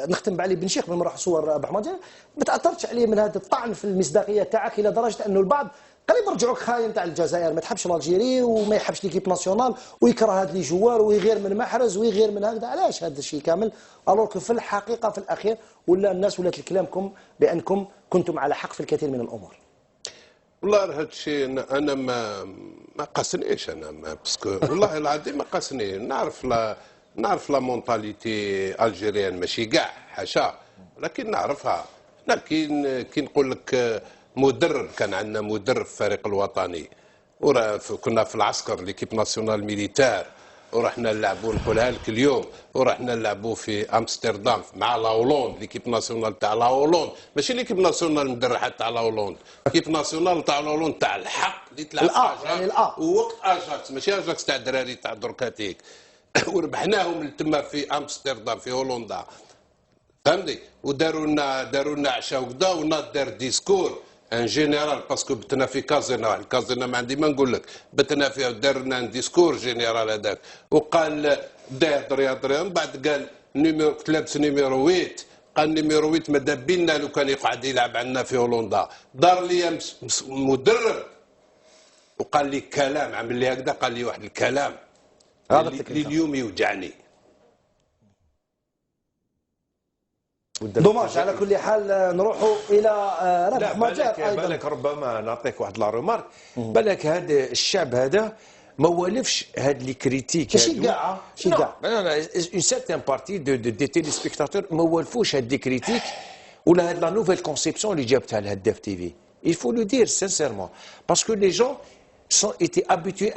نختم بعلي بن شيخ بما راح صور ابو حماد، ما تاثرتش عليه من هذا الطعن في المصداقيه تاعك الى درجه انه البعض قريب يرجعوك خاين تاع الجزائر، ما تحبش الجيري وما يحبش ليكيب ناسيونال ويكره هاد لي جوار ويغير من محرز ويغير من هكذا، علاش هذا الشيء كامل؟ الوغ في الحقيقه في الاخير ولا الناس ولات لكلامكم بانكم كنتم على حق في الكثير من الامور. والله هذا الشيء انا ما قاسنيش، انا باسكو والله العظيم ما قاسني. نعرف لا مونتاليتي الجيريان ماشي كاع حاشا، لكن نعرفها. لا كي نقول لك مدرب، كان عندنا مدرب في الفريق الوطني كنا في العسكر ليكيب ناسيونال ميليتار، ورحنا نلعبوا، نقولها لك اليوم، ورحنا نلعبوا في امستردام مع لا هولوند، ليكيب ناسيونال تاع لا هولوند، ماشي ليكيب ناسيونال المدرحات تاع لا هولوند، ليكيب ناسيونال تاع لا هولوند تاع الحق اللي تلعب يعني وقت اجاكس، ماشي اجاكس تاع الدراري تاع دركاتيك. وربحناهم تما في امستردام في هولندا، فهمتني؟ وداروا لنا عشاء وكذا، وناض دار ديسكور ان جينيرال باسكو بتنا في كازينا، واحد الكازينا ما عندي ما نقول لك، بتنا فيها ودار لنا ديسكور جينيرال هذاك، وقال دريا من بعد قال نيميرو، كنت لابس نيميرو 8، قال نيميرو 8 ماذا بينا لو كان يقعد يلعب عندنا في هولندا. دار لي مدرب وقال لي كلام، عمل لي هكذا، قال لي واحد الكلام اللي اليوم يوجعني. دوماج. على كل حال نروحوا الى ربح مجال ايضا. بالك ربما نعطيك واحد لا رومارك، بالك هذا الشعب هذا ما والفش هاد لي كريتيك، ماشي كاع ماشي كاع، اون سيرتان بارتي دي تيلي سبيكتاتور ما والفوش هاد لي كريتيك ولا هاد لا نوفيل كونسيبسيون اللي جابتها الهداف تي في. il faut le dire sincèrement parce que les gens sont été habitués